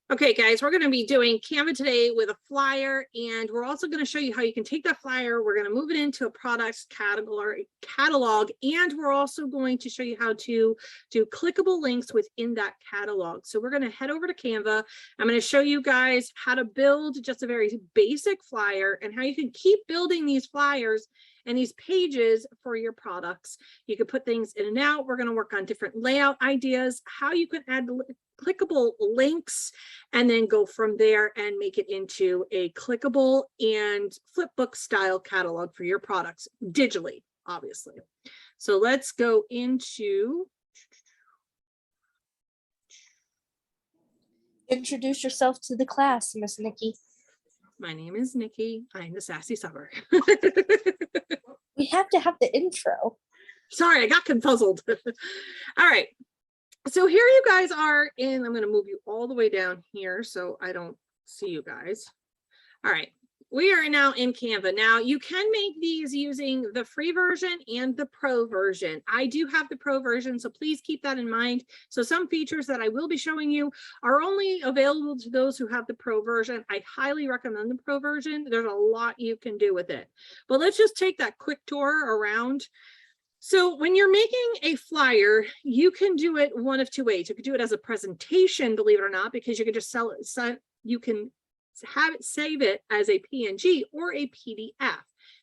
Okay, guys, we're going to be doing Canva today with a flyer, and we're also going to show you how you can take that flyer. We're going to move it into a products catalog, and we're also going to show you how to do clickable links within that catalog. So we're going to head over to Canva. I'm going to show you guys how to build just a very basic flyer and how you can keep building these flyers and these pages for your products. You can put things in and out. We're going to work on different layout ideas, how you can add clickable links, and then go from there and make it into a clickable and flipbook style catalog for your products digitally, obviously. So let's go into. Introduce yourself to the class, Miss Nikki. My name is Nikki. I'm the sassy summer. We have to have the intro. Sorry, I got confuzzled. All right. So here you guys are in, I'm going to move you all the way down here so I don't see you guys. All right, we are now in Canva. Now you can make these using the free version and the pro version. I do have the pro version, so please keep that in mind. So some features that I will be showing you are only available to those who have the pro version. I highly recommend the pro version. There's a lot you can do with it. But let's just take that quick tour around. So when you're making a flyer, you can do it one of two ways. You could do it as a presentation, believe it or not, because you can just sell it. You can have it, save it as a PNG or a PDF.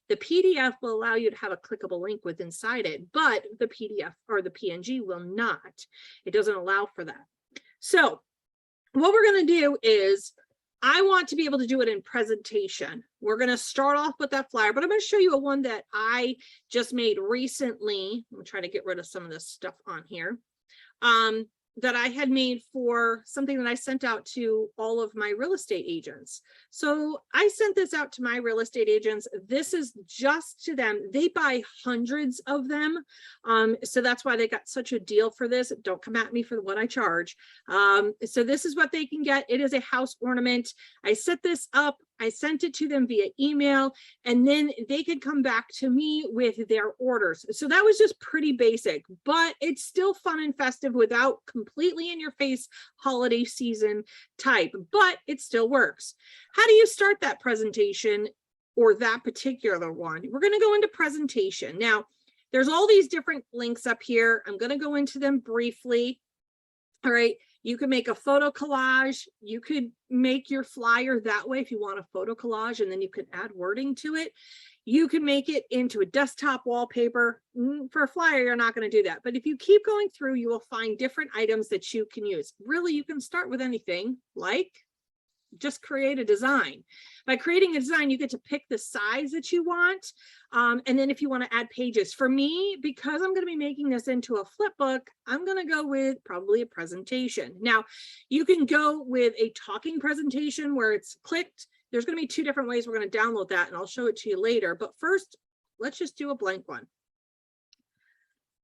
The PDF will allow you to have a clickable link with inside it, but the PDF or the PNG will not. It doesn't allow for that. So what we're going to do is, I want to be able to do it in presentation. We're going to start off with that flyer, but I'm going to show you a one that I just made recently. I'm going to try to get rid of some of this stuff on here. That I had made for something that I sent out to all of my real estate agents. So I sent this out to my real estate agents. This is just to them. They buy hundreds of them. So that's why they got such a deal for this. Don't come at me for what I charge. So this is what they can get. It is a house ornament. I set this up. I sent it to them via email, and then they could come back to me with their orders. So that was just pretty basic, but it's still fun and festive without completely in your face holiday season type, but it still works. How do you start that presentation or that particular one? We're going to go into presentation. Now, there's all these different links up here. I'm going to go into them briefly. All right. You can make a photo collage. You could make your flyer that way if you want a photo collage, and then you can add wording to it. You can make it into a desktop wallpaper. For a flyer, you're not going to do that. But if you keep going through, you will find different items that you can use. Really, you can start with anything, like just create a design. By creating a design, you get to pick the size that you want. And then if you want to add pages, for me, because I'm going to be making this into a flip book, I'm going to go with probably a presentation. Now, you can go with a talking presentation where it's clicked. There's going to be two different ways we're going to download that, and I'll show it to you later. But first, let's just do a blank one.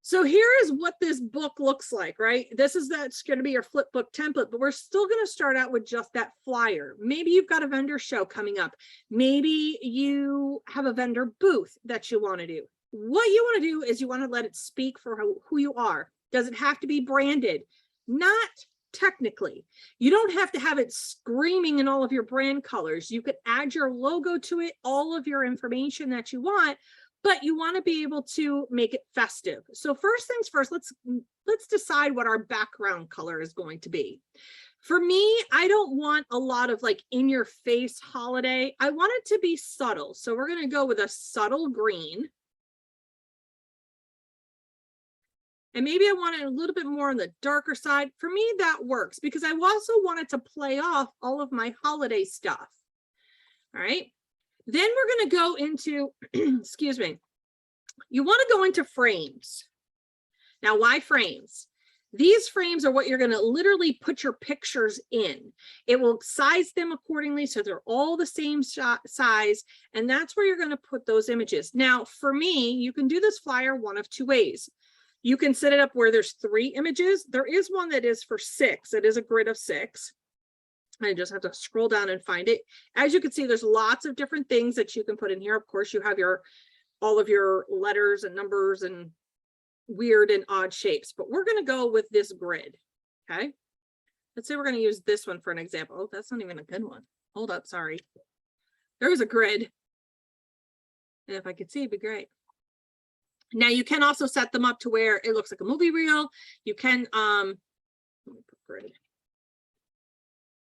So here is what this book looks like, right? That's going to be your flip book template, but we're still going to start out with just that flyer. Maybe you've got a vendor show coming up. Maybe you have a vendor booth that you want to do. What you want to do is you want to let it speak for who you are. Does it have to be branded? Not technically. You don't have to have it screaming in all of your brand colors. You could add your logo to it, all of your information that you want, but you want to be able to make it festive. So first things first, let's decide what our background color is going to be. For me, I don't want a lot of like in your face holiday. I want it to be subtle. So we're going to go with a subtle green. And maybe I want it a little bit more on the darker side. For me, that works because I also want it to play off all of my holiday stuff. All right. Then we're going to go into, excuse me, you want to go into frames. Now, why frames? These frames are what you're going to literally put your pictures in. It will size them accordingly so they're all the same size, and that's where you're going to put those images. Now, for me, you can do this flyer one of two ways. You can set it up where there's 3 images. There is one that is for 6. It is a grid of 6. I just have to scroll down and find it. As you can see, there's lots of different things that you can put in here. Of course, you have all of your letters and numbers and weird and odd shapes, but we're going to go with this grid. Okay. let's say we're going to use this one for an example. Oh, that's not even a good one. Hold up, sorry. There was a grid. And if I could see, it'd be great. Now you can also set them up to where it looks like a movie reel. You can, let me put grid.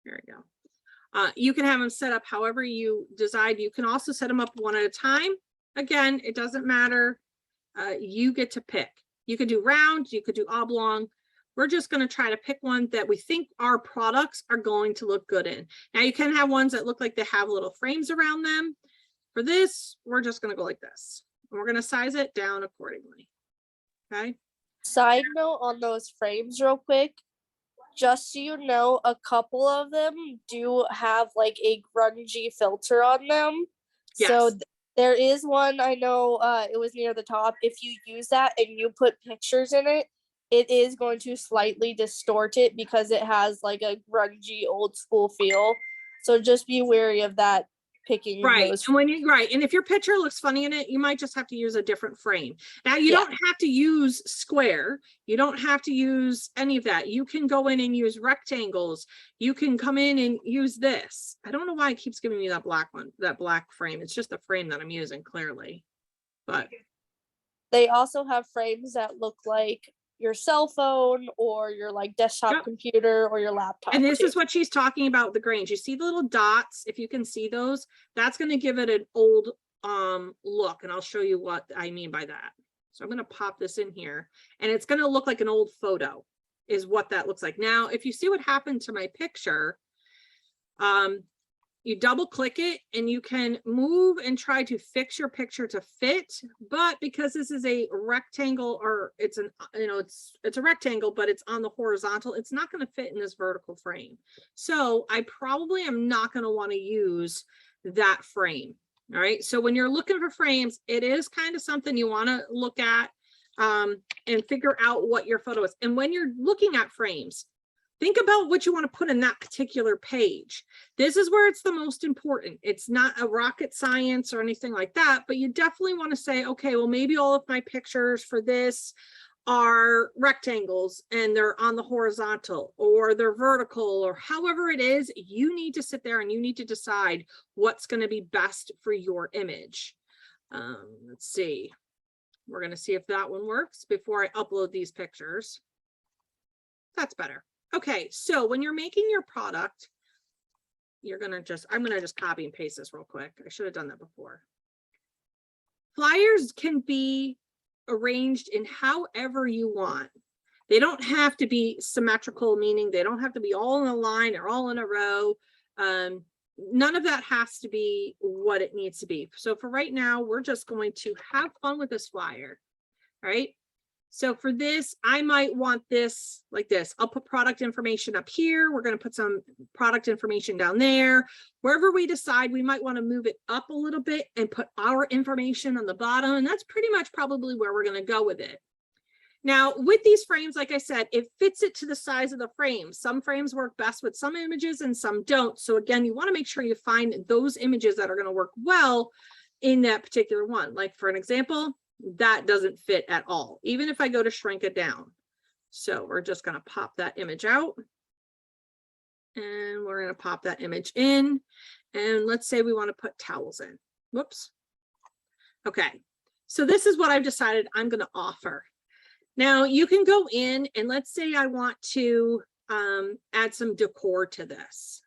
There we go. You can have them set up however you decide. You can also set them up one at a time. Again, it doesn't matter. You get to pick. You could do round, you could do oblong. We're just going to try to pick one that we think our products are going to look good in. Now you can have ones that look like they have little frames around them. For this, we're just going to go like this. And we're going to size it down accordingly. Okay. Side note on those frames real quick. Just so you know, a couple of them do have like a grungy filter on them. Yes. So there is one, I know it was near the top. If you use that and you put pictures in it, it is going to slightly distort it because it has like a grungy old school feel. So just be wary of that. Picking right those. And when you and if your picture looks funny in it, you might just have to use a different frame. Now you don't have to use square, you don't have to use any of that. You can go in and use rectangles. You can come in and use this. I don't know why it keeps giving me that black one, that black frame. It's just the frame that I'm using clearly. But they also have frames that look like your cell phone or your like desktop computer or your laptop. And this is what she's talking about, the grains. You see the little dots, if you can see those, that's going to give it an old look. And I'll show you what I mean by that. So I'm going to pop this in here and it's going to look like an old photo is what that looks like. Now, if you see what happened to my picture, you double click it and you can move and try to fix your picture to fit. But because this is a rectangle, or it's an, it's a rectangle, but it's on the horizontal, it's not going to fit in this vertical frame. So I probably am not going to want to use that frame. All right. So when you're looking for frames, it is kind of something you want to look at and figure out what your photo is. And when you're looking at frames, think about what you want to put in that particular page. This is where it's the most important. It's not a rocket science or anything like that, but you definitely want to say, okay, well, maybe all of my pictures for this are rectangles and they're on the horizontal or they're vertical or however it is. You need to sit there and you need to decide what's going to be best for your image. Let's see. We're going to see if that one works before I upload these pictures. That's better. Okay, so when you're making your product, you're gonna I'm gonna just copy and paste this real quick. I should have done that before. Flyers can be arranged in however you want. They don't have to be symmetrical, meaning they don't have to be all in a line or all in a row. None of that has to be what it needs to be. So for right now, we're just going to have fun with this flyer, all right? So for this, I might want this like this. I'll put product information up here. We're going to put some product information down there. Wherever we decide, we might want to move it up a little bit and put our information on the bottom. And that's pretty much probably where we're going to go with it. Now, with these frames, like I said, it fits it to the size of the frame. Some frames work best with some images and some don't. So again, you want to make sure you find those images that are going to work well in that particular one. Like for an example, that doesn't fit at all, even if I go to shrink it down. So we're just going to pop that image out and we're going to pop that image in. And let's say we want to put towels in. Whoops. Okay. So this is what I've decided I'm going to offer. Now you can go in and let's say I want to add some decor to this.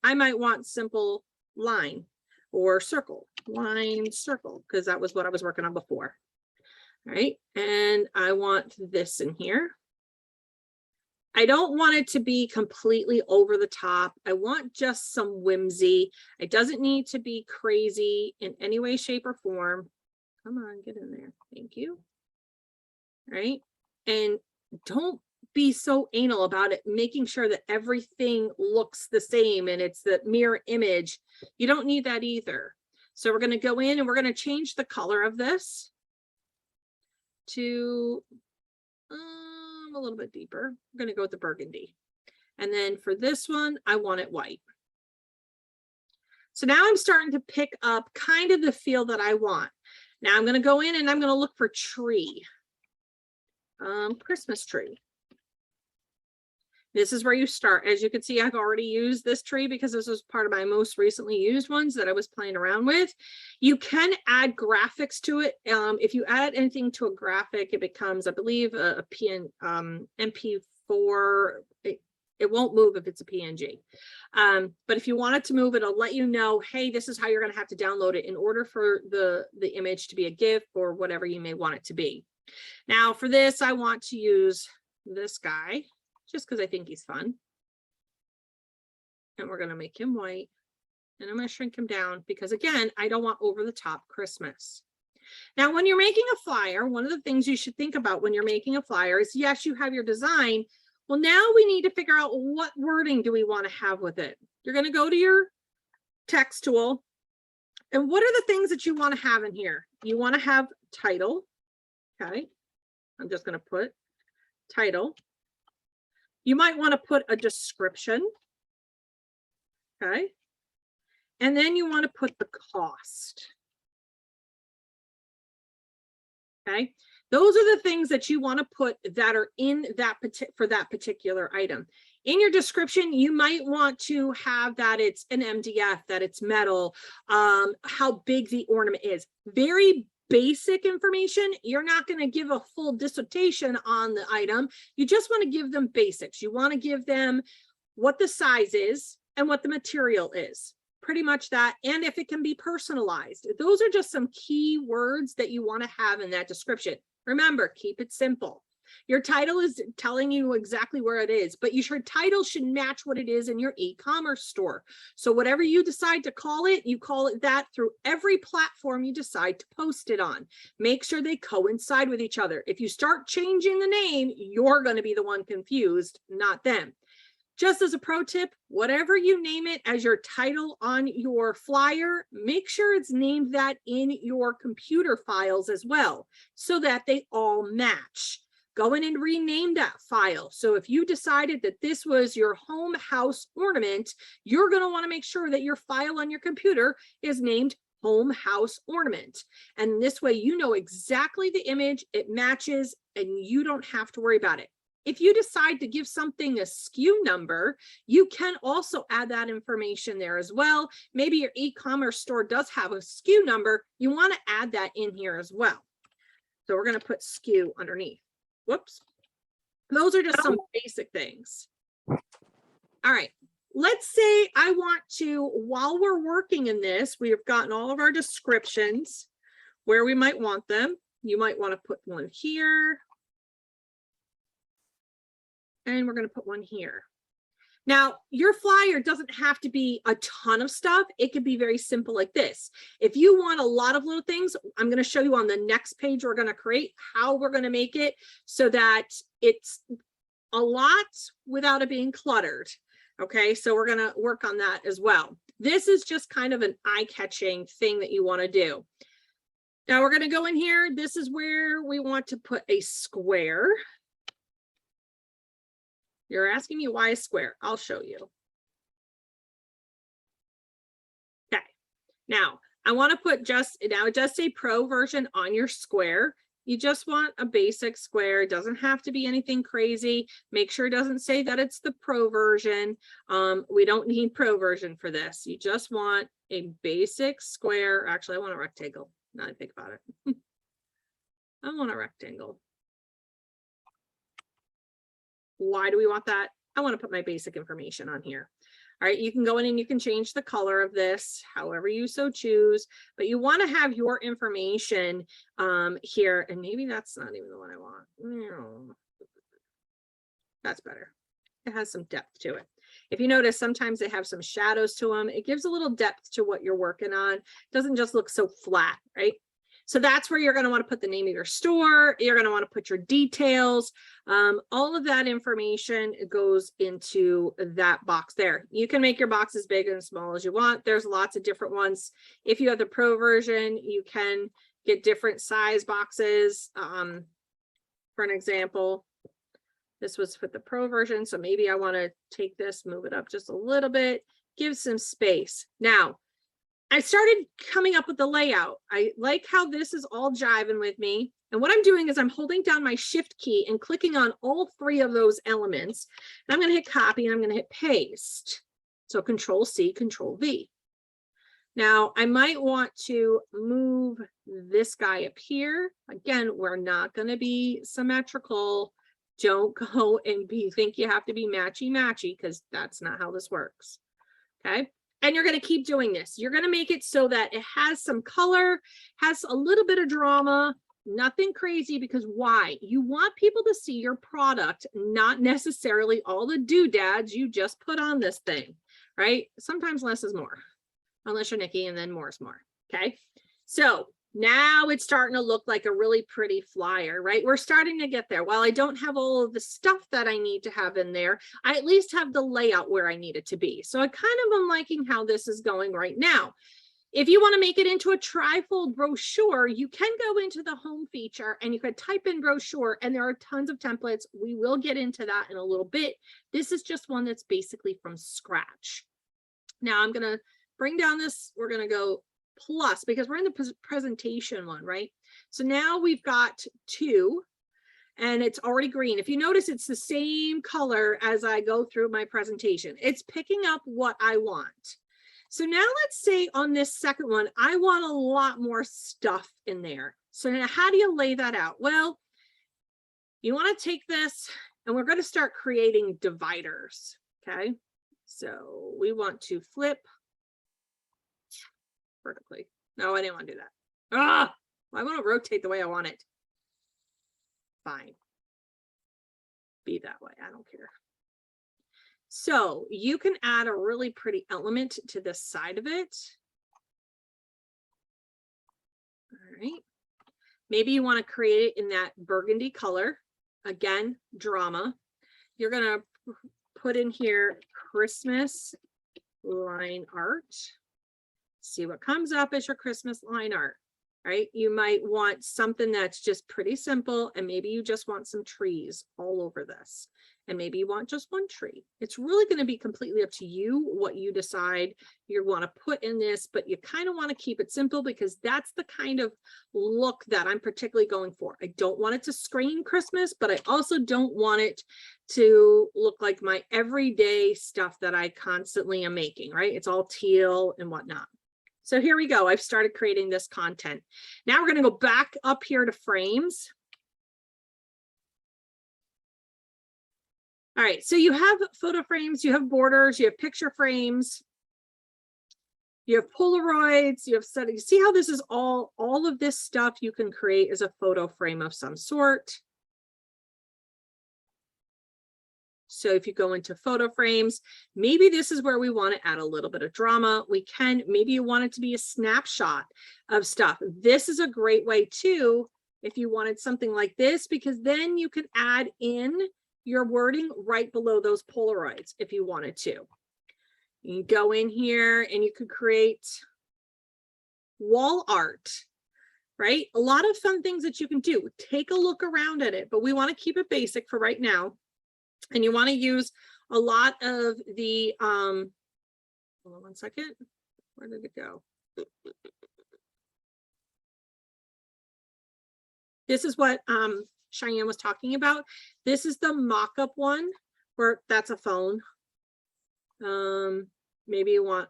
I might want simple line or circle, line, circle, because that was what I was working on before. All right. And I want this in here. I don't want it to be completely over the top. I want just some whimsy. It doesn't need to be crazy in any way, shape, or form. Come on, get in there. Thank you. All right. And don't be so anal about it, making sure that everything looks the same and it's the mirror image. You don't need that either. So we're going to go in and we're going to change the color of this to a little bit deeper. I'm going to go with the burgundy. And then for this one, I want it white. So now I'm starting to pick up kind of the feel that I want. Now I'm going to go in and I'm going to look for tree. Christmas tree. This is where you start. As you can see, I've already used this tree because this was part of my most recently used ones that I was playing around with. You can add graphics to it. If you add anything to a graphic, it becomes, I believe, a MP4. It won't move if it's a PNG. But if you want it to move, it'll let you know, hey, this is how you're going to have to download it in order for the image to be a GIF or whatever you may want it to be. Now for this, I want to use this guy just because I think he's fun. And we're going to make him white. And I'm going to shrink him down because, again, I don't want over the top Christmas. Now, when you're making a flyer, one of the things you should think about when you're making a flyer is, yes, you have your design. Well, now we need to figure out what wording do we want to have with it. You're going to go to your text tool. And what are the things that you want to have in here? You want to have title. Okay. I'm just going to put title. You might want to put a description. Okay. And then you want to put the cost. Okay. Those are the things that you want to put that are in that for that particular item. In your description, you might want to have that it's an MDF, that it's metal, how big the ornament is. Very basic information. You're not going to give a full dissertation on the item. You just want to give them basics. You want to give them what the size is and what the material is. Pretty much that. And if it can be personalized. Those are just some key words that you want to have in that description. Remember, keep it simple. Your title is telling you exactly where it is, but your title should match what it is in your e-commerce store. So whatever you decide to call it, you call it that through every platform you decide to post it on. Make sure they coincide with each other. If you start changing the name, you're going to be the one confused, not them. Just as a pro tip, whatever you name it as your title on your flyer, make sure it's named that in your computer files as well, so that they all match. Go in and rename that file. So if you decided that this was your home house ornament, you're going to want to make sure that your file on your computer is named home house ornament. And this way, you know exactly the image, it matches, and you don't have to worry about it. If you decide to give something a SKU number, you can also add that information there as well. Maybe your e-commerce store does have a SKU number. You want to add that in here as well. So we're going to put SKU underneath. Whoops. Those are just some basic things. All right. Let's say I want to, while we're working in this, we have gotten all of our descriptions where we might want them. You might want to put one here. And we're going to put one here. Now, your flyer doesn't have to be a ton of stuff. It could be very simple like this. If you want a lot of little things, I'm going to show you on the next page we're going to create how we're going to make it so that it's a lot without it being cluttered. Okay, so we're going to work on that as well. This is just kind of an eye-catching thing that you want to do. Now we're going to go in here. This is where we want to put a square. You're asking me why a square. I'll show you. Okay. Now, I want to put now it does say pro version on your square. You just want a basic square. It doesn't have to be anything crazy. Make sure it doesn't say that it's the pro version. We don't need pro version for this. You just want a basic square. Actually, I want a rectangle. Now I think about it. I want a rectangle. Why do we want that? I want to put my basic information on here. All right, you can go in and you can change the color of this however you so choose, but you want to have your information here. And maybe that's not even the one I want. No. That's better. It has some depth to it. If you notice, sometimes they have some shadows to them. It gives a little depth to what you're working on. It doesn't just look so flat, right? So that's where you're going to want to put the name of your store. You're going to want to put your details. All of that information goes into that box there. You can make your box as big and small as you want. There's lots of different ones. If you have the pro version, you can get different size boxes. For an example, this was with the pro version. So maybe I want to take this, move it up just a little bit, give some space. Now, I started coming up with the layout. I like how this is all jiving with me. And what I'm doing is I'm holding down my shift key and clicking on all three of those elements. And I'm going to hit copy and I'm going to hit paste. So Control C, Control V. Now I might want to move this guy up here. Again, we're not going to be symmetrical. Don't go and think you have to be matchy-matchy, because that's not how this works. Okay. And you're going to keep doing this. You're going to make it so that it has some color, has a little bit of drama, nothing crazy, because why? You want people to see your product, not necessarily all the doodads you just put on this thing, right? Sometimes less is more, unless you're Nikki, and then more is more. Okay. So now it's starting to look like a really pretty flyer, right? We're starting to get there. While I don't have all of the stuff that I need to have in there, I at least have the layout where I need it to be. So I kind of am liking how this is going right now. If you want to make it into a trifold brochure, you can go into the home feature and you could type in brochure, and there are tons of templates. We will get into that in a little bit. This is just one that's basically from scratch. Now I'm going to bring down this. We're going to go plus, because we're in the presentation one, right? So now we've got 2 and it's already green. If you notice, it's the same color as I go through my presentation. It's picking up what I want. So now let's say on this second one, I want a lot more stuff in there. So now how do you lay that out? Well, you want to take this and we're going to start creating dividers. Okay. So we want to flip vertically. No, I didn't want to do that. I want to rotate the way I want it. Fine. Be that way. I don't care. So you can add a really pretty element to the side of it. All right. Maybe you want to create it in that burgundy color. Again, drama. You're going to put in here Christmas line art. See what comes up as your Christmas line art, right? You might want something that's just pretty simple, and maybe you just want some trees all over this, and maybe you want just one tree. It's really going to be completely up to you what you decide you want to put in this, but you kind of want to keep it simple, because that's the kind of look that I'm particularly going for. I don't want it to scream Christmas, but I also don't want it to look like my everyday stuff that I constantly am making, right? It's all teal and whatnot. So here we go. I've started creating this content. Now we're going to go back up here to frames. All right, so you have photo frames, you have borders, you have picture frames, you have Polaroids, you have settings. See how this is all of this stuff you can create as a photo frame of some sort. So if you go into photo frames, maybe this is where we want to add a little bit of drama. We can, maybe you want it to be a snapshot of stuff. This is a great way too, if you wanted something like this, because then you can add in your wording right below those Polaroids if you wanted to. You go in here and you could create wall art, right? A lot of fun things that you can do. Take a look around at it, but we want to keep it basic for right now. And you want to use a lot of the, hold on one second. Where did it go? This is what Cheyenne was talking about. This is the mock-up one, where that's a phone. Maybe you want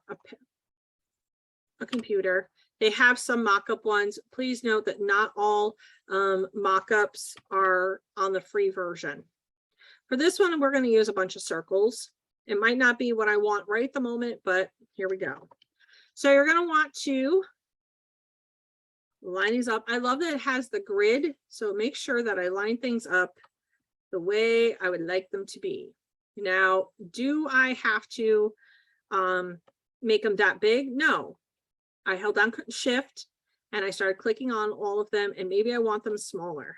a computer. They have some mock-up ones. Please note that not all mock-ups are on the free version. For this one, we're going to use a bunch of circles. It might not be what I want right at the moment, but here we go. So you're going to want to line these up. I love that it has the grid, so make sure that I line things up the way I would like them to be. Now, do I have to make them that big? No. I held down Shift and I started clicking on all of them, and maybe I want them smaller.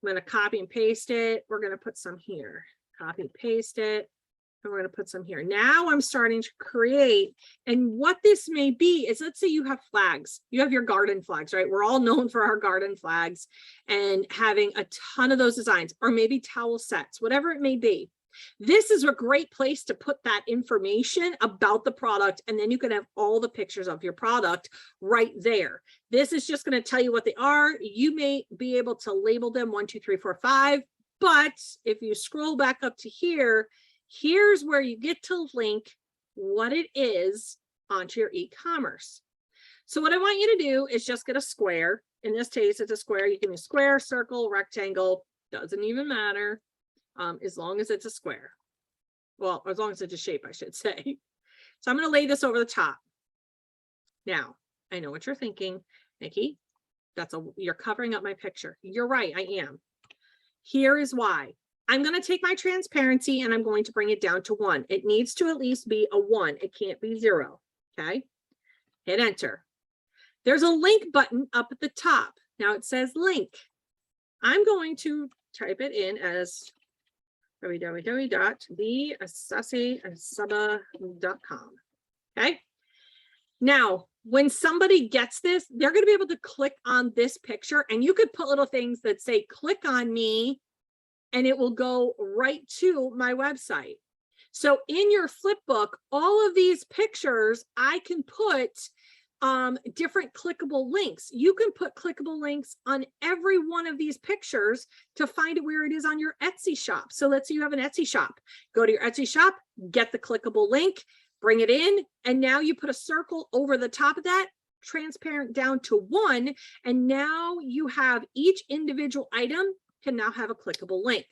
I'm going to copy and paste it. We're going to put some here. Copy, paste it. And we're going to put some here. Now I'm starting to create. And what this may be is, let's say you have flags. You have your garden flags, right? We're all known for our garden flags and having a ton of those designs, or maybe towel sets, whatever it may be. This is a great place to put that information about the product, and then you can have all the pictures of your product right there. This is just going to tell you what they are. You may be able to label them 1, 2, 3, 4, 5, but if you scroll back up to here, here's where you get to link what it is onto your e-commerce. So what I want you to do is just get a square. In this case, it's a square. You can use square, circle, rectangle, doesn't even matter, as long as it's a square. Well, as long as it's a shape, I should say. So I'm going to lay this over the top. Now, I know what you're thinking, Nikki. You're covering up my picture. You're right, I am. Here is why. I'm going to take my transparency and I'm going to bring it down to 1. It needs to at least be a 1. It can't be 0. Okay. Hit enter. There's a link button up at the top. Now it says link. I'm going to type it in as www.theassassinasaba.com. Okay. Now, when somebody gets this, they're going to be able to click on this picture, and you could put little things that say, click on me, and it will go right to my website. So in your flip book, all of these pictures, I can put different clickable links. You can put clickable links on every one of these pictures to find it where it is on your Etsy shop. So let's say you have an Etsy shop. Go to your Etsy shop, get the clickable link, bring it in, and now you put a circle over the top of that, transparent down to 1, and now you have each individual item can now have a clickable link.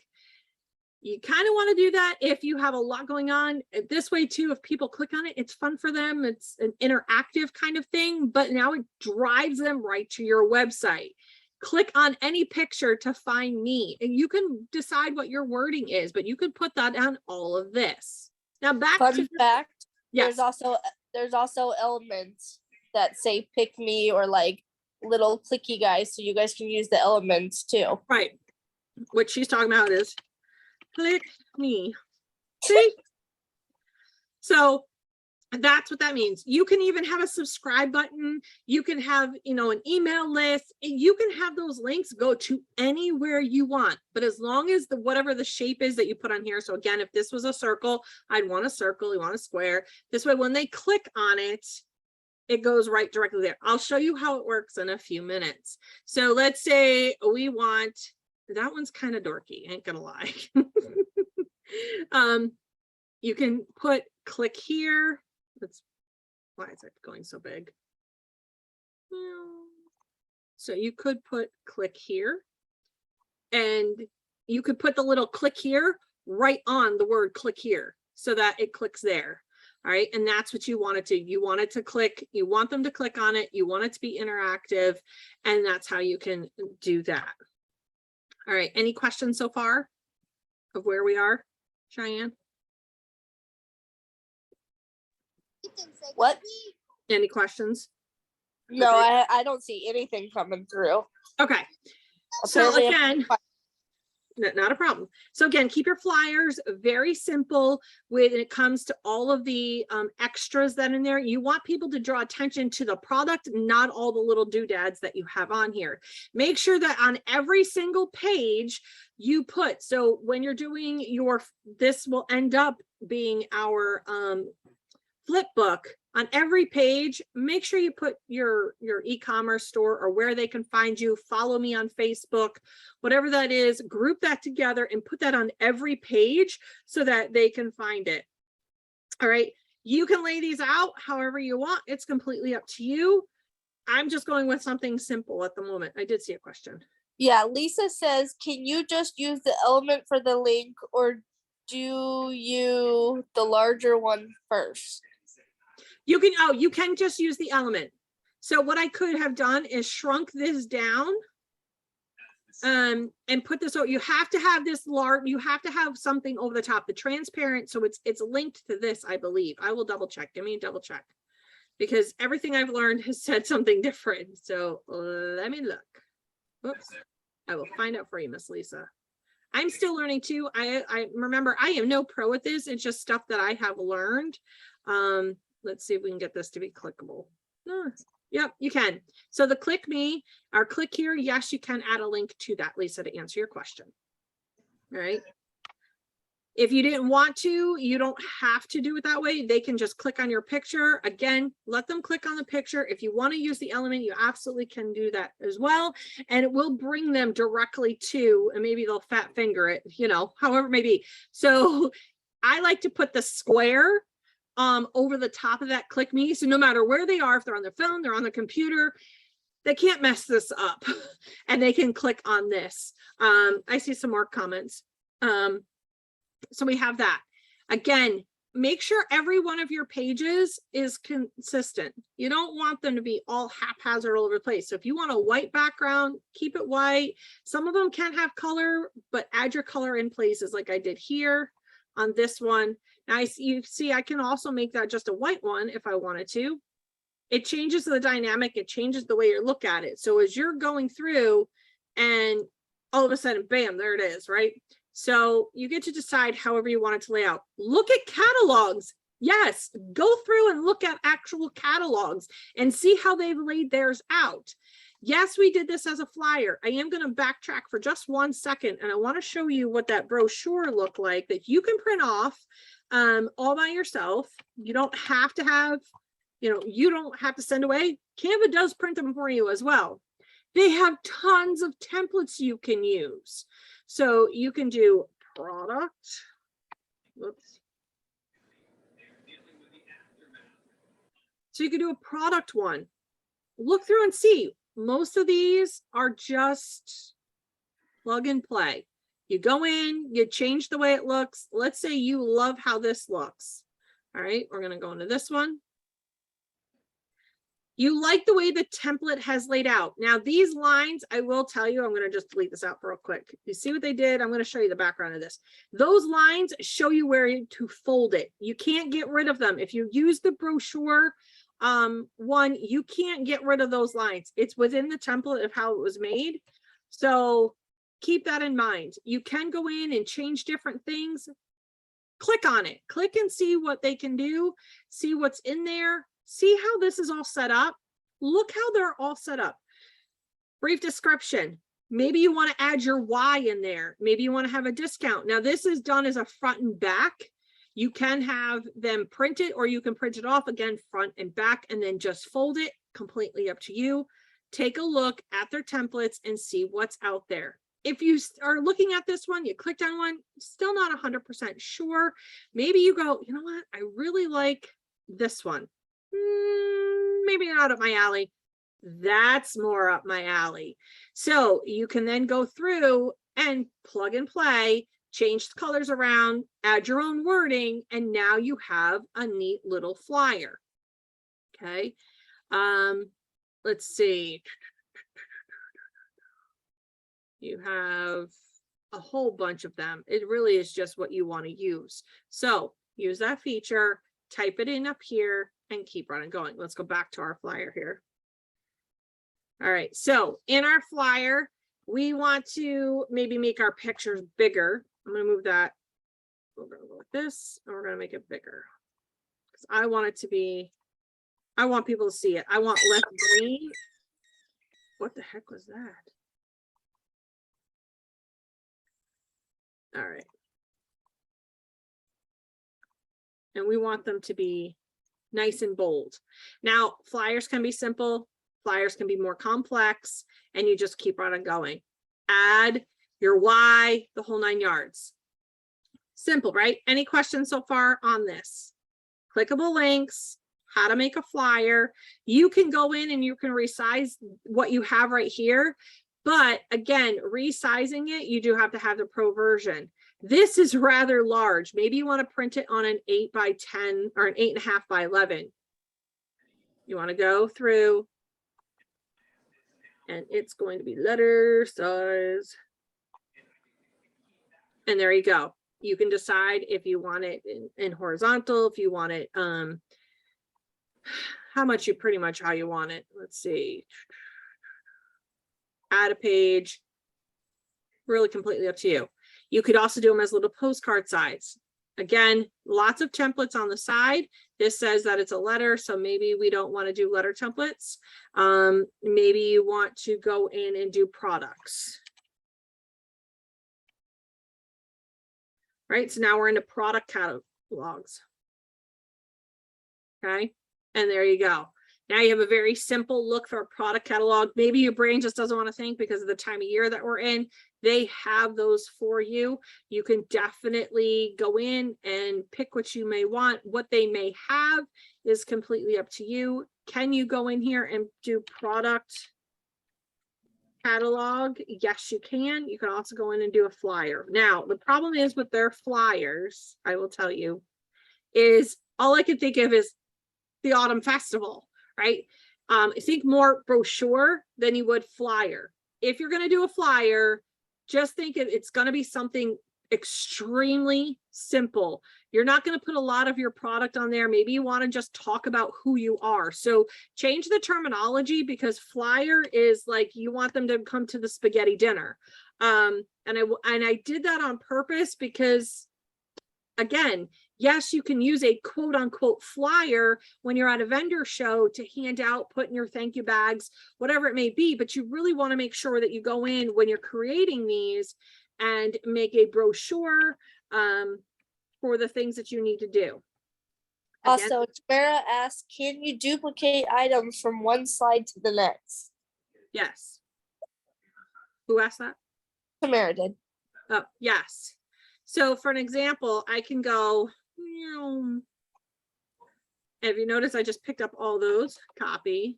You kind of want to do that if you have a lot going on. This way too, if people click on it, it's fun for them. It's an interactive kind of thing, but now it drives them right to your website. Click on any picture to find me, and you can decide what your wording is, but you could put that on all of this. Now back to fact, yes. There's also elements that say pick me or like little clicky guys, so you guys can use the elements too. Right. What she's talking about is click me. See? So that's what that means. You can even have a subscribe button. You can have, an email list. You can have those links go to anywhere you want, but as long as whatever the shape is that you put on here. So again, if this was a circle, I'd want a circle, you want a square. This way, when they click on it, it goes right directly there. I'll show you how it works in a few minutes. So let's say we want, that one's kind of dorky, ain't gonna lie. You can put click here. Why is it going so big? So you could put click here, and you could put the little click here right on the word click here so that it clicks there. All right. And that's what you want it to. You want it to click. You want them to click on it. You want it to be interactive. And that's how you can do that. All right. Any questions so far of where we are, Cheyenne? What? Any questions? No, okay. I don't see anything coming through. Okay. So again, not a problem. So again, keep your flyers very simple when it comes to all of the extras that are in there. You want people to draw attention to the product, not all the little doodads that you have on here. Make sure that on every single page you put, so when you're doing this will end up being our flip book. On every page, make sure you put your e-commerce store or where they can find you. Follow me on Facebook, whatever that is, group that together and put that on every page so that they can find it. All right. You can lay these out however you want. It's completely up to you. I'm just going with something simple at the moment. I did see a question. Yeah, Lisa says, can you just use the element for the link, or do you the larger one first? You can just use the element. So what I could have done is shrunk this down and put this over. You have to have this large, you have to have something over the top, the transparent. So it's linked to this, I believe. I will double check. Give me a double check, because everything I've learned has said something different. So let me look. Whoops. I will find out for you, Miss Lisa. I'm still learning too. I remember I am no pro at this. It's just stuff that I have learned. Let's see if we can get this to be clickable. Yep, you can. So the click me or click here. Yes, you can add a link to that, Lisa, to answer your question. All right. If you didn't want to, you don't have to do it that way. They can just click on your picture. Again, let them click on the picture. If you want to use the element, you absolutely can do that as well. And it will bring them directly to, and maybe they'll fat finger it, you know, however it may be. So I like to put the square over the top of that click me. So no matter where they are, if they're on their phone, they're on their computer, they can't mess this up and they can click on this. I see some more comments. So we have that. Again, make sure every one of your pages is consistent. You don't want them to be all haphazard all over the place. So if you want a white background, keep it white. Some of them can have color, but add your color in places like I did here on this one. Now you see, I can also make that just a white one if I wanted to. It changes the dynamic. It changes the way you look at it. So as you're going through and all of a sudden, bam, there it is, right? So you get to decide however you want it to lay out. Look at catalogs. Yes, go through and look at actual catalogs and see how they've laid theirs out. Yes, we did this as a flyer. I am going to backtrack for just 1 second, and I want to show you what that brochure looked like that you can print off all by yourself. You don't have to have, you don't have to send away. Canva does print them for you as well. They have tons of templates you can use. So you can do product. Whoops. So you can do a product one. Look through and see. Most of these are just plug and play. You go in, you change the way it looks. Let's say you love how this looks. All right, we're going to go into this one. You like the way the template has laid out. Now, these lines, I will tell you, I'm going to just delete this out real quick. You see what they did? I'm going to show you the background of this. Those lines show you where to fold it. You can't get rid of them. If you use the brochure one, you can't get rid of those lines. It's within the template of how it was made. So keep that in mind. You can go in and change different things. Click on it. Click and see what they can do. See what's in there. See how this is all set up. Look how they're all set up. Brief description. Maybe you want to add your why in there. Maybe you want to have a discount. Now this is done as a front and back. You can have them print it, or you can print it off again, front and back, and then just fold it. Completely up to you. Take a look at their templates and see what's out there. If you are looking at this one, you clicked on one, still not 100% sure. Maybe you go, you know what? I really like this one. Maybe not up my alley. That's more up my alley. So you can then go through and plug and play, change the colors around, add your own wording, and now you have a neat little flyer. Okay. Let's see. You have a whole bunch of them. It really is just what you want to use. So use that feature, type it in up here, and keep running going. Let's go back to our flyer here. All right, so in our flyer, we want to maybe make our pictures bigger. I'm going to move that. We're going to go like this, and we're going to make it bigger. Because I want it to be, I want people to see it. I want less green. What the heck was that? All right. And we want them to be nice and bold. Now, flyers can be simple, flyers can be more complex, and you just keep on going. Add your why, the whole 9 yards. Simple, right? Any questions so far on this? Clickable links, how to make a flyer. You can go in and you can resize what you have right here. But again, resizing it, you do have to have the pro version. This is rather large. Maybe you want to print it on an 8 by 10 or an 8.5 by 11. You want to go through and it's going to be letter size. And there you go. You can decide if you want it in horizontal, if you want it, how much you pretty much how you want it. Let's see. Add a page, really completely up to you. You could also do them as little postcard size. Again, lots of templates on the side. This says that it's a letter, so maybe we don't want to do letter templates. Maybe you want to go in and do products. right? So now we're into product catalogs. Okay, and there you go. Now you have a very simple look for a product catalog. Maybe your brain just doesn't want to think because of the time of year that we're in. They have those for you. You can definitely go in and pick what you may want. What they may have is completely up to you. Can you go in here and do product catalog? Yes, you can. You can also go in and do a flyer. Now, the problem is with their flyers, I will tell you, is all I can think of is the autumn festival, right? Think more brochure than you would flyer. If you're going to do a flyer, just think it's going to be something extremely simple. You're not going to put a lot of your product on there. Maybe you want to just talk about who you are. So change the terminology, because flyer is like you want them to come to the spaghetti dinner. And I did that on purpose because, again, yes, you can use a quote unquote flyer when you're at a vendor show to hand out, put in your thank you bags, whatever it may be, but you really want to make sure that you go in when you're creating these and make a brochure for the things that you need to do. Again, Also, Tamara asks, can you duplicate items from one slide to the next? yes. Who asked that? Tamara did. Oh, yes. So for an example, I can go, if you notice, I just picked up all those, copy,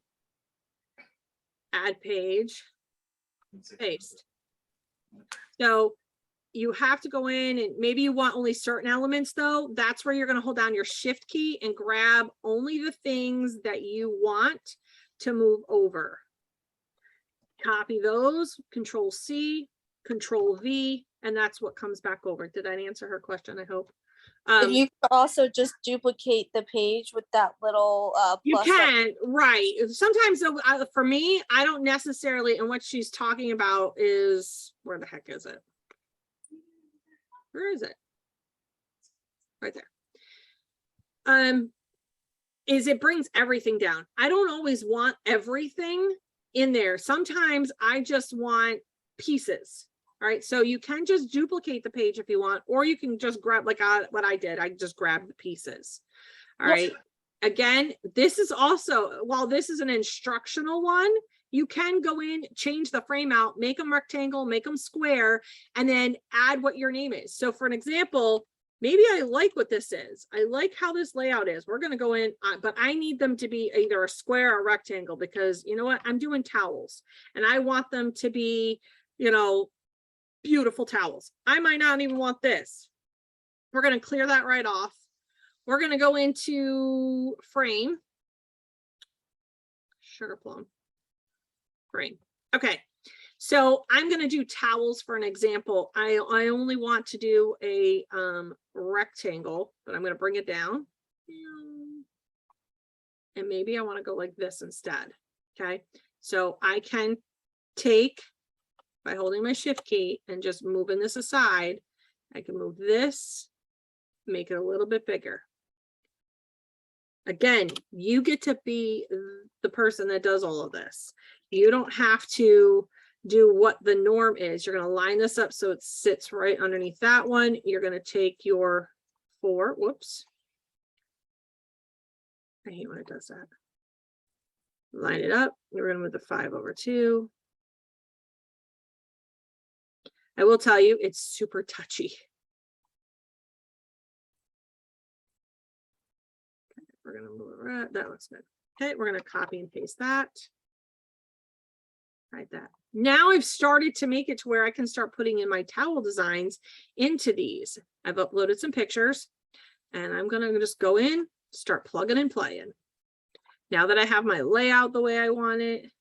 add page, paste. So you have to go in, and maybe you want only certain elements though. That's where you're going to hold down your shift key and grab only the things that you want to move over. Copy those, Control C, Control V, and that's what comes back over. Did I answer her question? I hope. And you can also just duplicate the page with that little you plus can, right. Sometimes for me, I don't necessarily, and what she's talking about is, where the heck is it? Where is it? Right there. Is it brings everything down. I don't always want everything in there. Sometimes I just want pieces. All right, so you can just duplicate the page if you want, or you can just grab, like what I did. I just grabbed the pieces. All right. Again, this is also, while this is an instructional one, you can go in, change the frame out, make them rectangle, make them square, and then add what your name is. So for an example, maybe I like what this is. I like how this layout is. We're going to go in, but I need them to be either a square or a rectangle, because you know what? I'm doing towels and I want them to be, beautiful towels. I might not even want this. We're going to clear that right off. We're going to go into frame, sugar plum frame. Okay, so I'm going to do towels for an example. I only want to do a rectangle, but I'm going to bring it down, and maybe I want to go like this instead. Okay, so I can take, by holding my shift key and just moving this aside, I can move this, make it a little bit bigger. Again, you get to be the person that does all of this. You don't have to do what the norm is. You're going to line this up so it sits right underneath that one. You're going to take your 4, whoops. I hate when it does that. Line it up. You're going to move the 5 over 2. I will tell you, it's super touchy. Okay, we're going to move it right. That looks good. Okay, we're going to copy and paste that. Right, that. Now I've started to make it to where I can start putting in my towel designs into these. I've uploaded some pictures, and I'm going to just go in, start plugging and playing. Now that I have my layout the way I want it,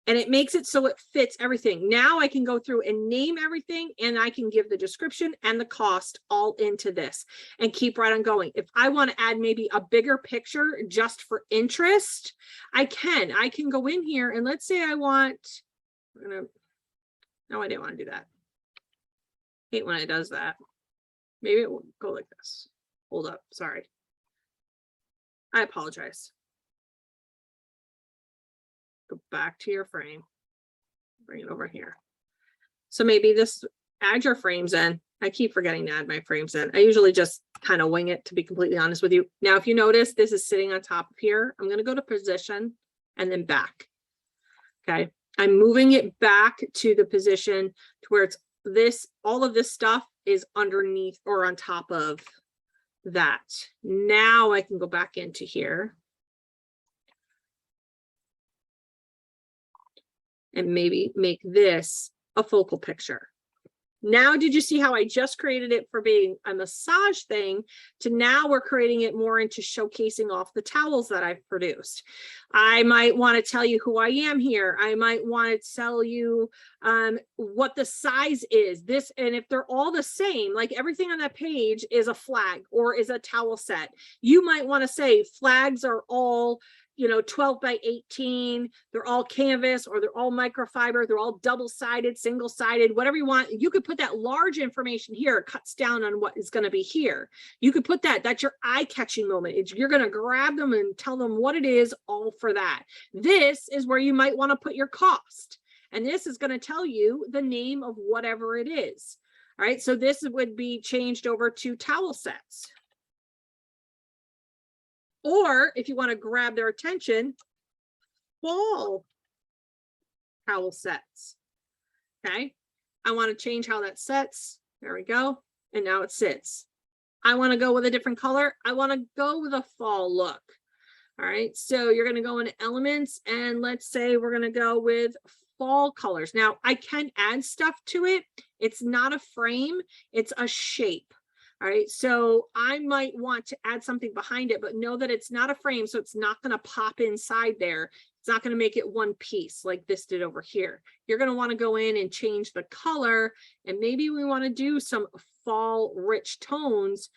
and it makes it so it fits everything. Now I can go through and name everything, and I can give the description and the cost all into this and keep right on going. If I want to add maybe a bigger picture just for interest, I can go in here, and let's say I want, no, I didn't want to do that. I hate when it does that. Maybe it will go like this. Hold up, sorry. I apologize. Go back to your frame, bring it over here. So maybe this, add your frames in, I keep forgetting to add my frames in. I usually just kind of wing it, to be completely honest with you. Now, if you notice, this is sitting on top of here. I'm going to go to position and then back. Okay. I'm moving it back to the position to where it's this, all of this stuff is underneath or on top of that. Now I can go back into here and maybe make this a focal picture. Now, did you see how I just created it for being a massage thing to now we're creating it more into showcasing off the towels that I've produced? I might want to tell you who I am here. I might want to tell you what the size is. This, and if they're all the same, like everything on that page is a flag or is a towel set. You might want to say flags are all 12 by 18, they're all canvas or they're all microfiber, they're all double-sided, single-sided, whatever you want. You could put that large information here, it cuts down on what is going to be here. You could put that, that's your eye-catching moment. You're going to grab them and tell them what it is, all for that. This is where you might want to put your cost. And this is going to tell you the name of whatever it is. All right, so this would be changed over to towel sets. Or if you want to grab their attention, fall towel sets. Okay. I want to change how that sets. There we go. And now it sits. I want to go with a different color. I want to go with a fall look. All right. So you're going to go into elements and let's say we're going to go with fall colors. Now I can add stuff to it. It's not a frame. It's a shape. All right, so I might want to add something behind it, but know that it's not a frame, so it's not going to pop inside there. It's not going to make it one piece like this did over here. You're going to want to go in and change the color, and maybe we want to do some fall rich tones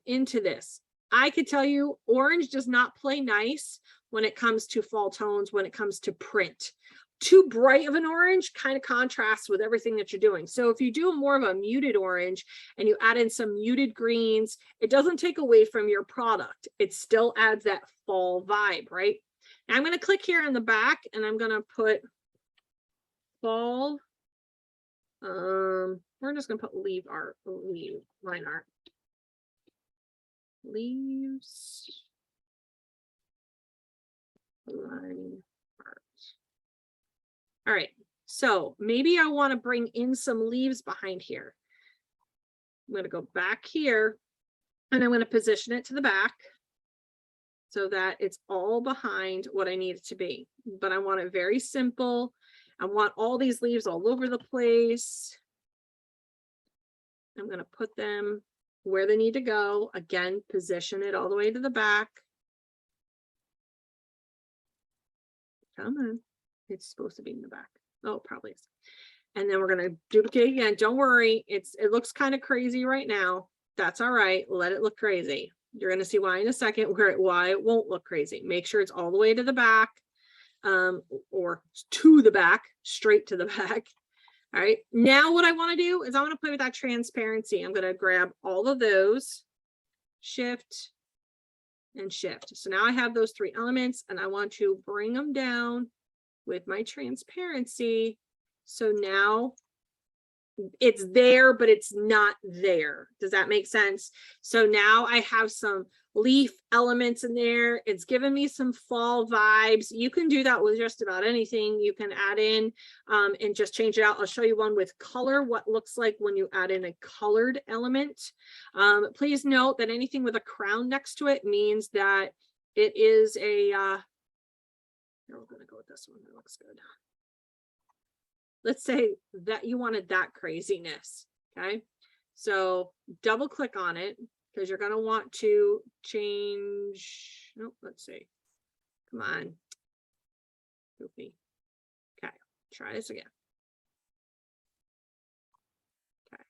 into this. I could tell you orange does not play nice when it comes to fall tones, when it comes to print. Too bright of an orange kind of contrasts with everything that you're doing. So if you do more of a muted orange and you add in some muted greens, it doesn't take away from your product. It still adds that fall vibe, right? Now I'm going to click here in the back and I'm going to put fall. We're just going to put line art. Leaves. Line art. All right, so maybe I want to bring in some leaves behind here. I'm going to go back here and I'm going to position it to the back so that it's all behind what I need it to be. But I want it very simple. I want all these leaves all over the place. I'm going to put them where they need to go. Again, position it all the way to the back. Come on. It's supposed to be in the back. Oh, it probably is. And then we're going to duplicate again. Don't worry. It looks kind of crazy right now. That's all right. Let it look crazy. You're going to see why in a second, why it won't look crazy. Make sure it's all the way to the back, or to the back, straight to the back. All right. Now what I want to do is I want to play with that transparency. I'm going to grab all of those, shift and shift. So now I have those three elements and I want to bring them down with my transparency. So now it's there, but it's not there. Does that make sense? So now I have some leaf elements in there. It's giving me some fall vibes. You can do that with just about anything. You can add in and just change it out. I'll show you one with color, what looks like when you add in a colored element. Please note that anything with a crown next to it means that it is a, we're going to go with this one. That looks good. Let's say that you wanted that craziness. Okay. So double click on it because you're going to want to change. Nope. Let's see. Come on. Goofy. Okay. Try this again. Okay.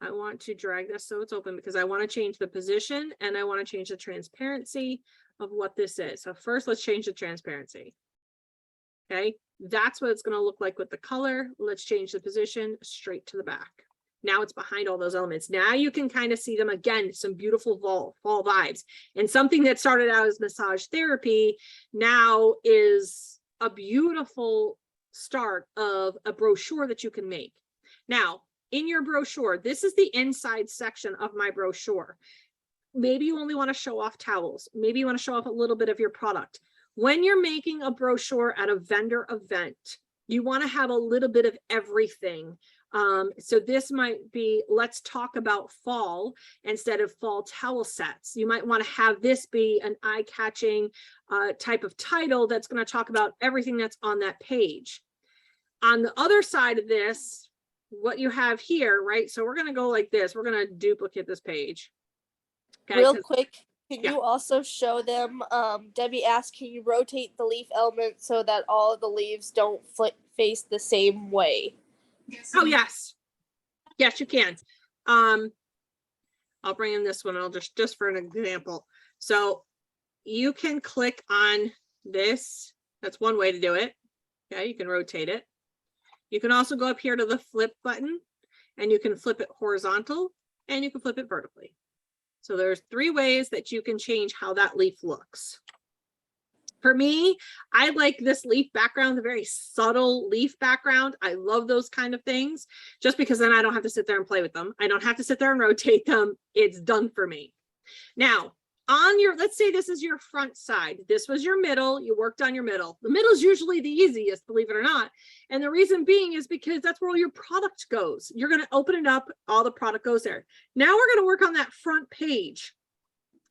I want to drag this so it's open because I want to change the position and I want to change the transparency of what this is. So first, let's change the transparency. Okay, that's what it's going to look like with the color. Let's change the position straight to the back. Now it's behind all those elements. Now you can kind of see them again, some beautiful fall vibes. And something that started out as massage therapy now is a beautiful start of a brochure that you can make. Now, in your brochure, this is the inside section of my brochure. Maybe you only want to show off towels. Maybe you want to show off a little bit of your product. When you're making a brochure at a vendor event, you want to have a little bit of everything. So this might be, let's talk about fall instead of fall towel sets. You might want to have this be an eye-catching type of title that's going to talk about everything that's on that page. On the other side of this, what you have here, right? So we're going to go like this. We're going to duplicate this page. Okay, Real quick, can yeah. you also show them, Debbie asked, can you rotate the leaf element so that all of the leaves don't face the same way? Oh, yes. Yes, you can. I'll bring in this one. I'll just for an example. So you can click on this. That's one way to do it. Okay, you can rotate it. You can also go up here to the flip button and you can flip it horizontal and you can flip it vertically. So there's 3 ways that you can change how that leaf looks. For me, I like this leaf background, the very subtle leaf background. I love those kind of things just because then I don't have to sit there and play with them. I don't have to sit there and rotate them. It's done for me. Now, on your, let's say this is your front side. This was your middle. You worked on your middle. The middle is usually the easiest, believe it or not. And the reason being is because that's where all your product goes. You're going to open it up. All the product goes there. Now we're going to work on that front page,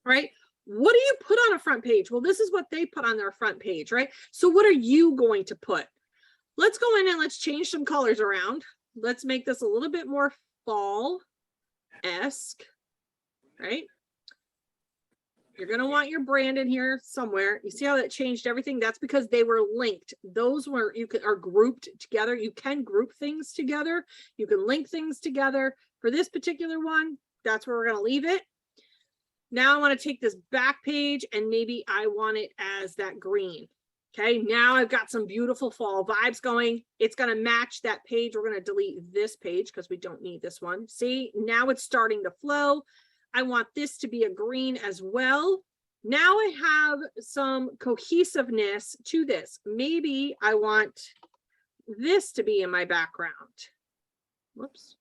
right? What do you put on a front page? Well, this is what they put on their front page, right? So what are you going to put? Let's go in and let's change some colors around. Let's make this a little bit more fall-esque, right? You're going to want your brand in here somewhere. You see how that changed everything? That's because they were linked. Those were, are grouped together. You can group things together. You can link things together. For this particular one, that's where we're going to leave it. Now I want to take this back page and maybe I want it as that green. Okay, now I've got some beautiful fall vibes going. It's going to match that page. We're going to delete this page because we don't need this one. See, now it's starting to flow. I want this to be a green as well. Now I have some cohesiveness to this. Maybe I want this to be in my background. Whoops.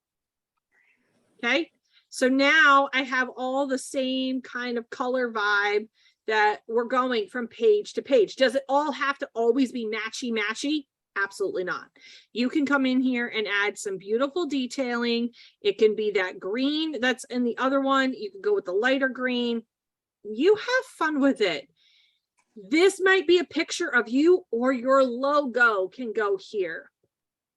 Okay, so now I have all the same kind of color vibe that we're going from page to page. Does it all have to always be matchy? Absolutely not. You can come in here and add some beautiful detailing. It can be that green that's in the other one. You can go with the lighter green. You have fun with it. This might be a picture of you or your logo can go here.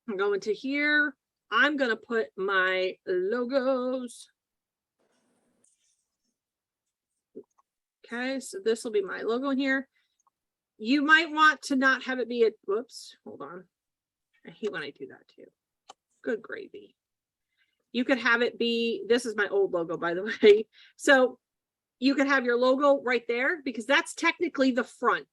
I'm going to here. I'm going to put my logos. Okay, so this will be my logo in here. You might want to not have it be a, whoops, hold on. I hate when I do that too. Good gravy. You could have it be, this is my old logo, by the way. So you could have your logo right there because that's technically the front.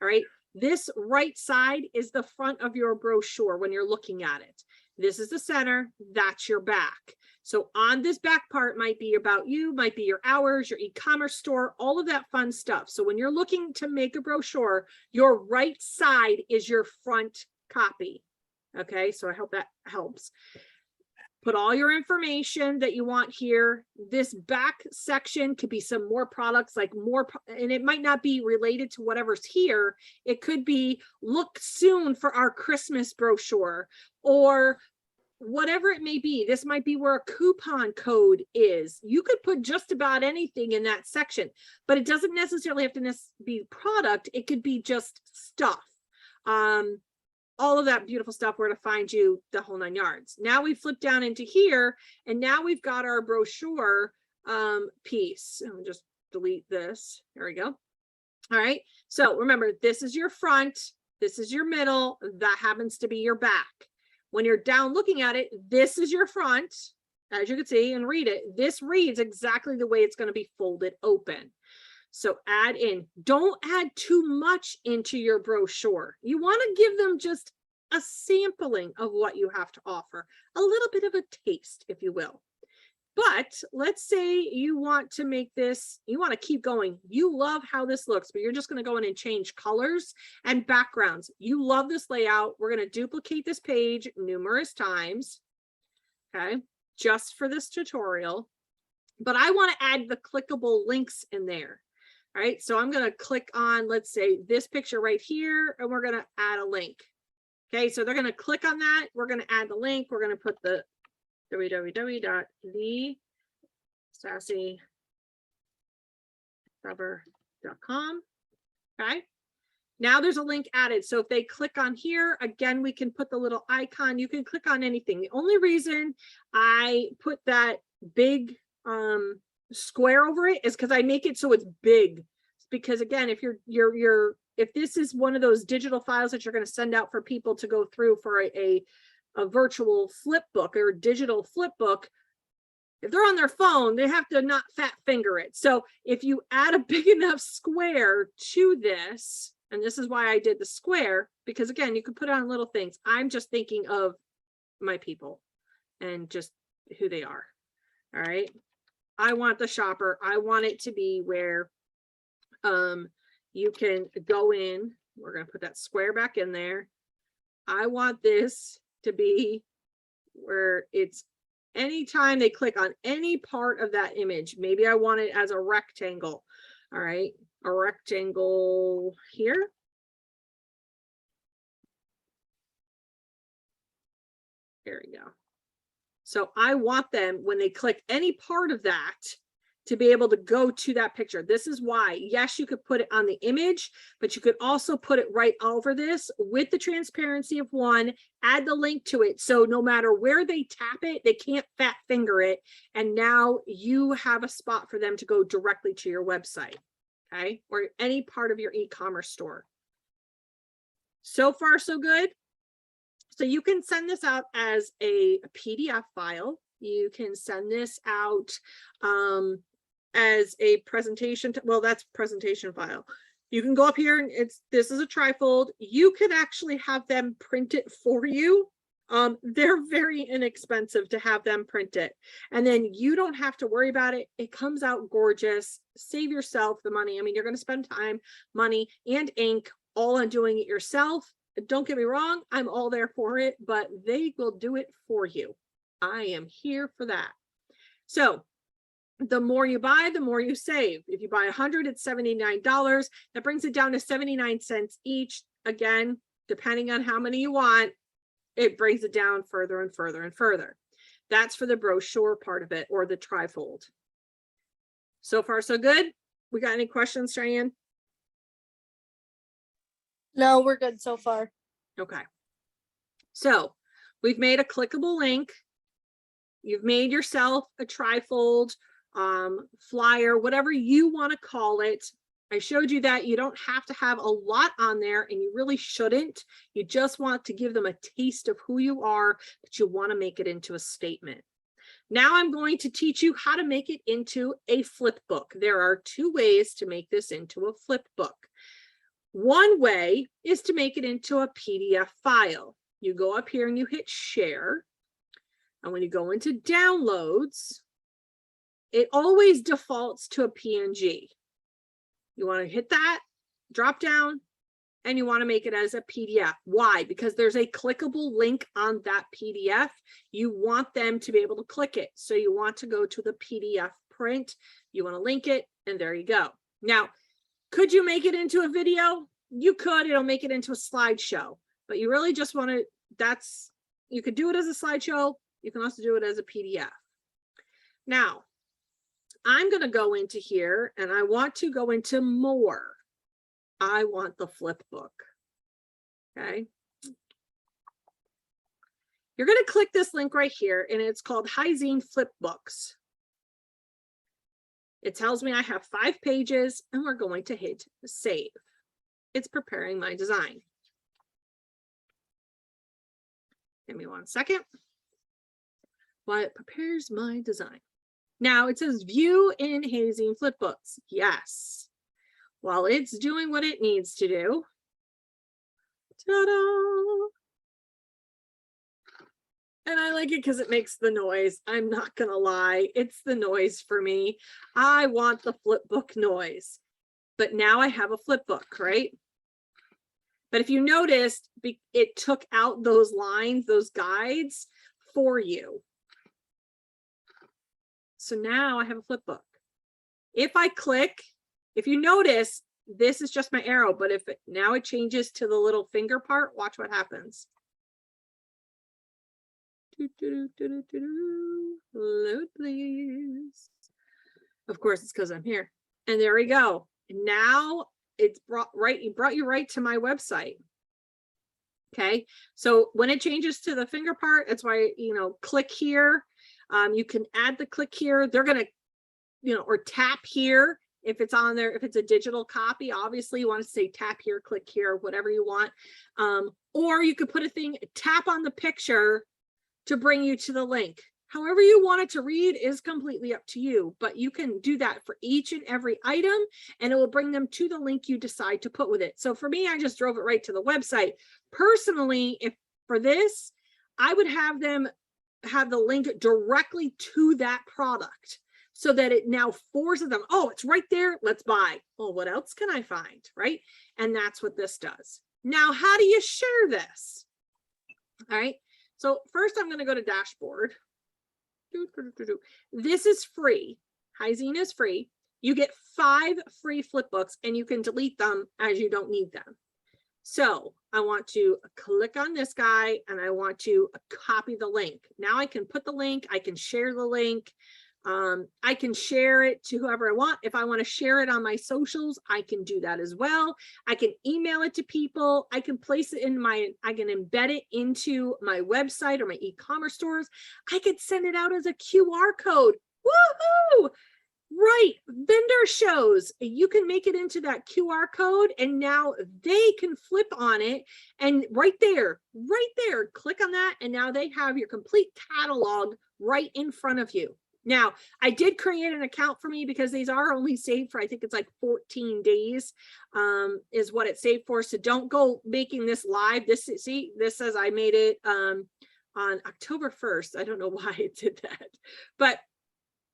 All right. This right side is the front of your brochure when you're looking at it. This is the center, that's your back. So on this back part might be about you, might be your hours, your e-commerce store, all of that fun stuff. So when you're looking to make a brochure, your right side is your front copy. Okay, so I hope that helps. Put all your information that you want here. This back section could be some more products, like more, and it might not be related to whatever's here. It could be look soon for our Christmas brochure or whatever it may be. This might be where a coupon code is. You could put just about anything in that section, but it doesn't necessarily have to be product. It could be just stuff. All of that beautiful stuff, where to find you, the whole 9 yards. Now we flip down into here and now we've got our brochure piece. I'll just delete this. There we go. All right. So remember, this is your front. This is your middle. That happens to be your back. When you're down looking at it, this is your front, as you can see and read it. This reads exactly the way it's going to be folded open. So add in, don't add too much into your brochure. You want to give them just a sampling of what you have to offer, a little bit of a taste, if you will. But let's say you want to make this, you want to keep going. You love how this looks, but you're just going to go in and change colors and backgrounds. You love this layout. We're going to duplicate this page numerous times. okay, just for this tutorial, but I want to add the clickable links in there. All right, so I'm going to click on, let's say, this picture right here, and we're going to add a link. Okay, so they're going to click on that. We're going to add the link. We're going to put the www.thesassycover.com. Okay, now there's a link added. So if they click on here, again, we can put the little icon. You can click on anything. The only reason I put that big square over it is because I make it so it's big. Because again, if if this is one of those digital files that you're going to send out for people to go through for a virtual flip book or digital flip book, if they're on their phone, they have to not fat finger it. So if you add a big enough square to this, and this is why I did the square, because again, you can put on little things. I'm just thinking of my people and just who they are. All right. I want the shopper. I want it to be where you can go in. We're going to put that square back in there. I want this to be where it's anytime they click on any part of that image. Maybe I want it as a rectangle. All right, a rectangle here. There we go. So I want them, when they click any part of that, to be able to go to that picture. This is why, yes, you could put it on the image, but you could also put it right over this with the transparency of one, add the link to it. So no matter where they tap it, they can't fat finger it. And now you have a spot for them to go directly to your website, okay? Or any part of your e-commerce store. So far, so good. So you can send this out as a PDF file. You can send this out as a presentation. Well, that's presentation file. You can go up here and this is a trifold. You could actually have them print it for you. They're very inexpensive to have them print it. And then you don't have to worry about it. It comes out gorgeous. Save yourself the money. I mean, you're going to spend time, money, and ink all on doing it yourself. Don't get me wrong, I'm all there for it, but they will do it for you. I am here for that. So the more you buy, the more you save. If you buy 100, it's $79. That brings it down to 79 cents each. Again, depending on how many you want, it brings it down further and further and further. That's for the brochure part of it, or the trifold. So far, so good. We got any questions, Cheyenne? No, we're good so far. Okay. So we've made a clickable link. You've made yourself a trifold, flyer, whatever you want to call it. I showed you that you don't have to have a lot on there, and you really shouldn't. You just want to give them a taste of who you are, but you want to make it into a statement. Now I'm going to teach you how to make it into a flip book. There are two ways to make this into a flip book. One way is to make it into a PDF file. You go up here and you hit share. And when you go into downloads, it always defaults to a PNG. You want to hit that drop down and you want to make it as a PDF. Why? Because there's a clickable link on that PDF. You want them to be able to click it. So you want to go to the PDF print. You want to link it, and there you go. Now, could you make it into a video? You could. It'll make it into a slideshow, but you really just want to, you could do it as a slideshow. You can also do it as a PDF. Now, I'm going to go into here and I want to go into more. I want the flip book. Okay. You're going to click this link right here, and it's called Hyzine Flip Books. It tells me I have 5 pages, and we're going to hit save. It's preparing my design. Give me 1 second while it prepares my design. Now it says view in Hyzine Flipbooks. Yes. While it's doing what it needs to do. Ta-da! And I like it because it makes the noise. I'm not gonna lie, it's the noise for me. I want the flipbook noise. But now I have a flipbook, right? But if you noticed, it took out those lines, those guides for you. So now I have a flip book. If I click, if you notice, this is just my arrow, but if it, now it changes to the little finger part, watch what happens. Load, please. Of course, it's because I'm here. And there we go. Now it's brought you right to my website. Okay, so when it changes to the finger part, that's why, you know, click here. You can add the click here. They're gonna, you know, or tap here if it's on there. If it's a digital copy, obviously you want to say tap here, click here, whatever you want. Or you could put a thing, tap on the picture to bring you to the link. However you want it to read is completely up to you, but you can do that for each and every item and it will bring them to the link you decide to put with it. So for me, I just drove it right to the website. Personally, if for this, I would have them have the link directly to that product so that it now forces them, oh, it's right there, let's buy. Well, what else can I find, right? And that's what this does. Now, how do you share this? All right, so first I'm gonna go to dashboard. This is free. Hyzine is free. You get 5 free flip books and you can delete them as you don't need them. So I want to click on this guy and I want to copy the link. Now I can put the link, I can share the link. I can share it to whoever I want. If I want to share it on my socials, I can do that as well. I can email it to people. I can place it in I can embed it into my website or my e-commerce stores. I could send it out as a QR code. Woohoo! Right, vendor shows, you can make it into that QR code and now they can flip on it and right there, click on that and now they have your complete catalog right in front of you. Now, I did create an account for me because these are only saved for, I think it's like 14 days is what it's saved for. So don't go making this live. This says I made it on October 1st. I don't know why it did that, but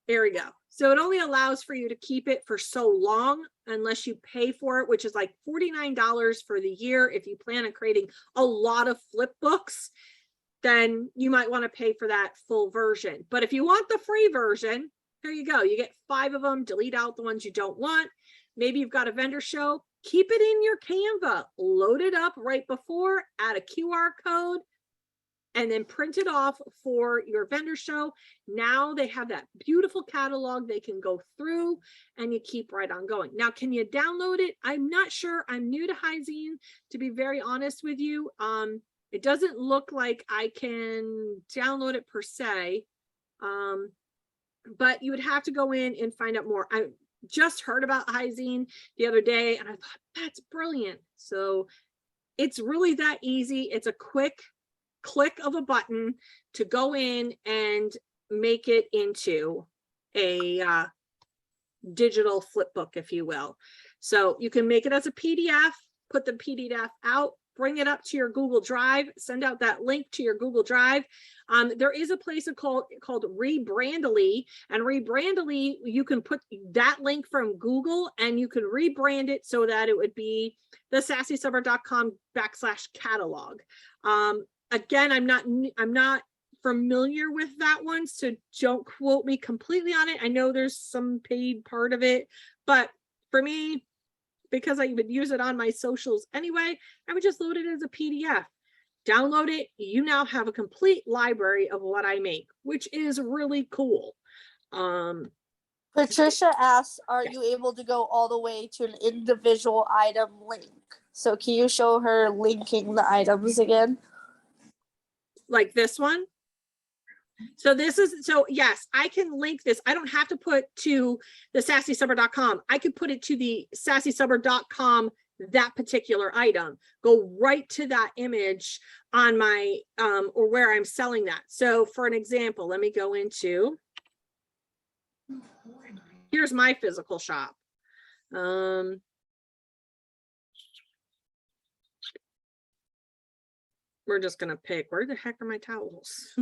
there we go. So it only allows for you to keep it for so long unless you pay for it, which is like $49 for the year. If you plan on creating a lot of flip books, then you might want to pay for that full version. But if you want the free version, here you go. You get 5 of them, delete out the ones you don't want. Maybe you've got a vendor show, keep it in your Canva, load it up right before, add a QR code, and then print it off for your vendor show. Now they have that beautiful catalog they can go through and you keep right on going. Now, can you download it? I'm not sure. I'm new to Hyzine, to be very honest with you. It doesn't look like I can download it per se, but you would have to go in and find out more. I just heard about Hyzine the other day and I thought, that's brilliant. So it's really that easy. It's a quick click of a button to go in and make it into a digital flip book, if you will. So you can make it as a PDF, put the PDF out, bring it up to your Google Drive, send out that link to your Google Drive. There is a place called Rebrandly, and Rebrandly, you can put that link from Google and you can rebrand it so that it would be the sassysummer.com/catalog. Again, I'm not familiar with that one, so don't quote me completely on it. I know there's some paid part of it, but for me, because I would use it on my socials anyway, I would just load it as a PDF, download it. You now have a complete library of what I make, which is really cool. Patricia asks, are you able to go all the way to an individual item link? So can you show her linking the items again? Like this one. So this is, so yes, I can link this. I don't have to put to the sassysummer.com. I could put it to the sassysummer.com, that particular item, go right to that image on my, or where I'm selling that. So for an example, let me go into, here's my physical shop. We're just going to pick, where the heck are my towels?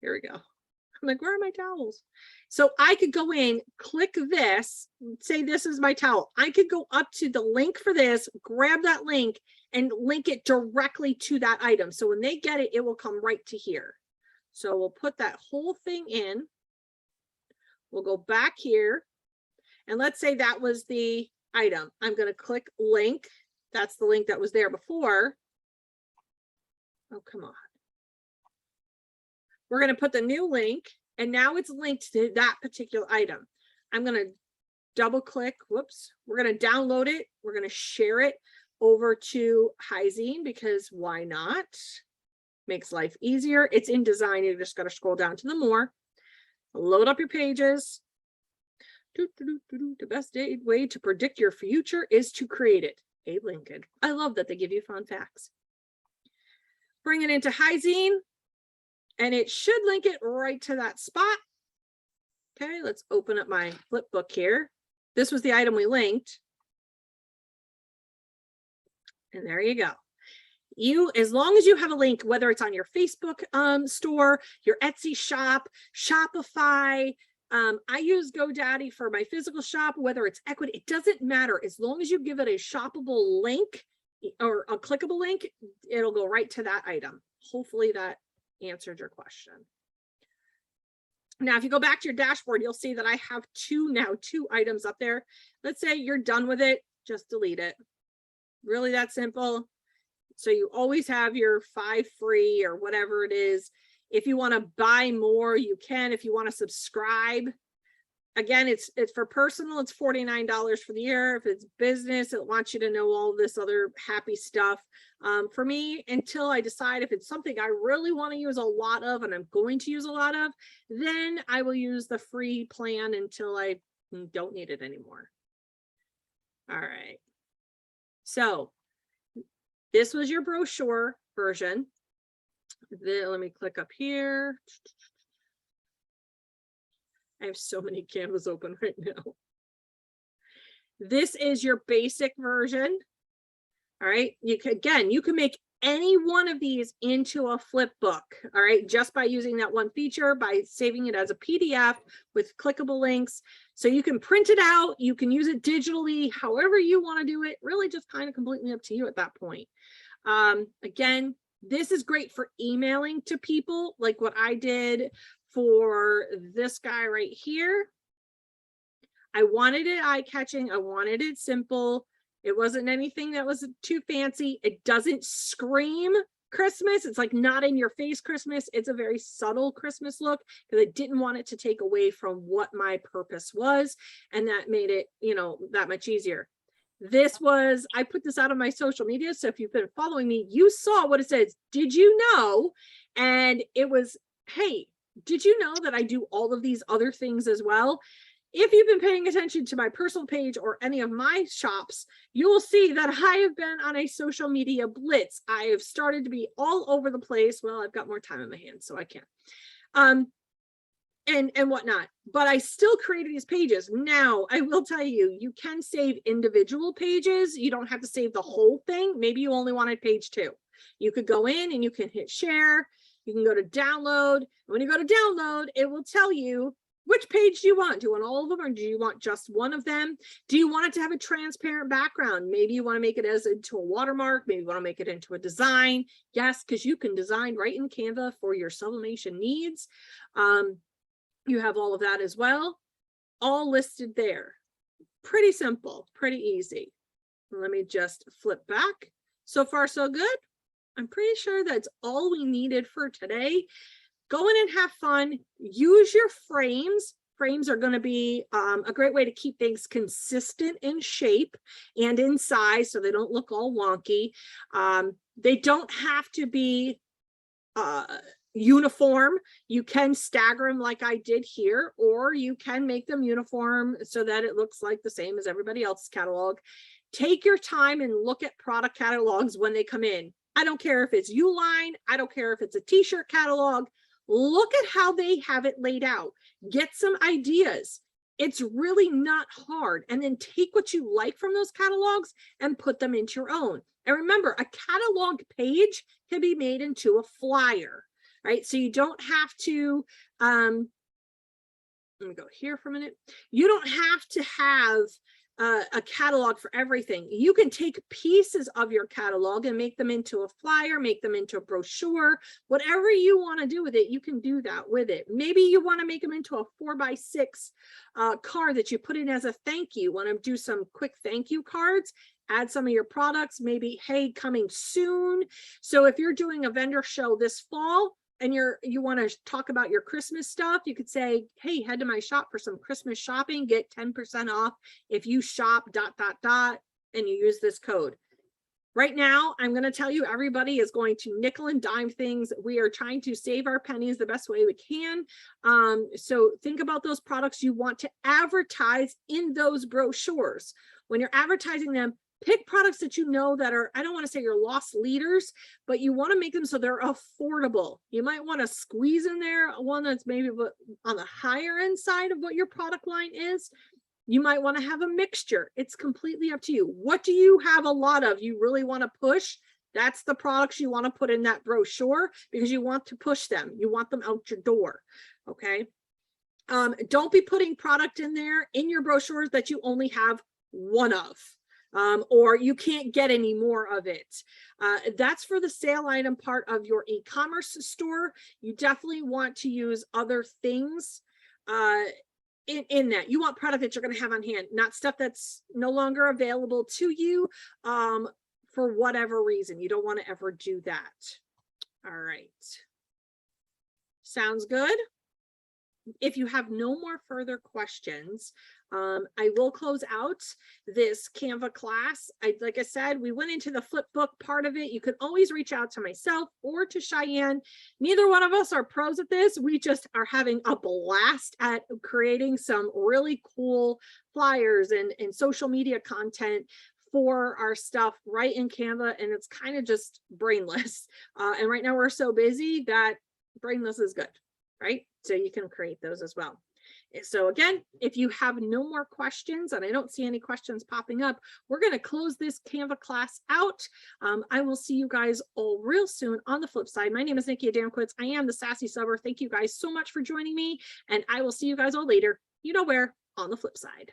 Here we go. I'm like, where are my towels? So I could go in, click this, say this is my towel. I could go up to the link for this, grab that link and link it directly to that item. So when they get it, it will come right to here. So we'll put that whole thing in. We'll go back here. And let's say that was the item. I'm going to click link. That's the link that was there before. Oh, come on. We're going to put the new link, and now it's linked to that particular item. I'm going to double click. Whoops. We're going to download it. We're going to share it over to Hyzine because why not? Makes life easier. It's in design. You just got to scroll down to the more. Load up your pages. The best way to predict your future is to create it. Abe Lincoln. I love that they give you fun facts. Bring it into Hyzine, and it should link it right to that spot. Okay, let's open up my flip book here. This was the item we linked. And there you go. As long as you have a link, whether it's on your Facebook store, your Etsy shop, Shopify, I use GoDaddy for my physical shop, whether it's equity, it doesn't matter. As long as you give it a shoppable link or a clickable link, it'll go right to that item. Hopefully that answered your question. Now, if you go back to your dashboard, you'll see that I have two items up there. Let's say you're done with it, just delete it. Really that simple. So you always have your 5 free or whatever it is. If you want to buy more, you can. If you want to subscribe, again, it's for personal, it's $49 for the year. If it's business, it wants you to know all this other happy stuff. For me, until I decide if it's something I really want to use a lot of, and I'm going to use a lot of, then I will use the free plan until I don't need it anymore. All right. So this was your brochure version. Then let me click up here. I have so many Canvas open right now. This is your basic version. All right. You can make any one of these into a flip book. All right. Just by using that one feature, by saving it as a PDF with clickable links. So you can print it out. You can use it digitally, however you want to do it. Really just kind of completely up to you at that point. Again, this is great for emailing to people, like what I did for this guy right here. I wanted it eye-catching. I wanted it simple. It wasn't anything that was too fancy. It doesn't scream Christmas. It's like not in your face Christmas. It's a very subtle Christmas look because I didn't want it to take away from what my purpose was. And that made it, that much easier. I put this out on my social media. So if you've been following me, you saw what it says. Did you know? And it was, hey, did you know that I do all of these other things as well? If you've been paying attention to my personal page or any of my shops, you will see that I have been on a social media blitz. I have started to be all over the place. Well, I've got more time in my hands, so I can. And whatnot, but I still created these pages. Now, I will tell you, you can save individual pages. You don't have to save the whole thing. Maybe you only wanted page 2. You could go in and you can hit share. You can go to download. When you go to download, it will tell you which page do you want? Do you want all of them or do you want just one of them? Do you want it to have a transparent background? Maybe you want to make it into a watermark. Maybe you want to make it into a design. Yes, because you can design right in Canva for your sublimation needs. You have all of that as well, all listed there. Pretty simple, pretty easy. Let me just flip back. So far, so good. I'm pretty sure that's all we needed for today. Go in and have fun. Use your frames. Frames are going to be a great way to keep things consistent in shape and in size so they don't look all wonky. They don't have to be uniform. You can stagger them like I did here, or you can make them uniform so that it looks like the same as everybody else's catalog. Take your time and look at product catalogs when they come in. I don't care if it's Uline. I don't care if it's a t-shirt catalog. Look at how they have it laid out. Get some ideas. It's really not hard. And then take what you like from those catalogs and put them into your own. And remember, a catalog page can be made into a flyer. Right, so you don't have to, let me go here for a minute. You don't have to have a catalog for everything. You can take pieces of your catalog and make them into a flyer, make them into a brochure, whatever you want to do with it, you can do that with it. Maybe you want to make them into a 4x6 card that you put in as a thank you. Want to do some quick thank you cards, add some of your products, maybe, hey, coming soon. So if you're doing a vendor show this fall, and you want to talk about your Christmas stuff, you could say, hey, head to my shop for some Christmas shopping, get 10% off if you shop ... and you use this code. Right now, I'm going to tell you, everybody is going to nickel and dime things. We are trying to save our pennies the best way we can. So think about those products you want to advertise in those brochures. When you're advertising them, pick products that you know that are, I don't want to say your loss leaders, but you want to make them so they're affordable. You might want to squeeze in there one that's maybe on the higher end side of what your product line is. You might want to have a mixture. It's completely up to you. What do you have a lot of you really want to push? That's the products you want to put in that brochure because you want to push them. You want them out your door. Okay. Don't be putting product in there in your brochures that you only have one of. Or you can't get any more of it. That's for the sale item part of your e-commerce store. You definitely want to use other things in that. You want product that you're going to have on hand, not stuff that's no longer available to you for whatever reason. You don't want to ever do that. All right. Sounds good? If you have no more further questions, I will close out this Canva class. Like I said, we went into the flip book part of it. You can always reach out to myself or to Cheyenne. Neither one of us are pros at this. We just are having a blast at creating some really cool flyers and social media content for our stuff right in Canva. And it's kind of just brainless. And right now we're so busy that brainless is good, right? So you can create those as well. So again, if you have no more questions, and I don't see any questions popping up, we're going to close this Canva class out. I will see you guys all real soon on the flip side. My name is Nikki Adamkowitz. I am the Sassy Subber. Thank you guys so much for joining me, and I will see you guys all later. You know where, on the flip side.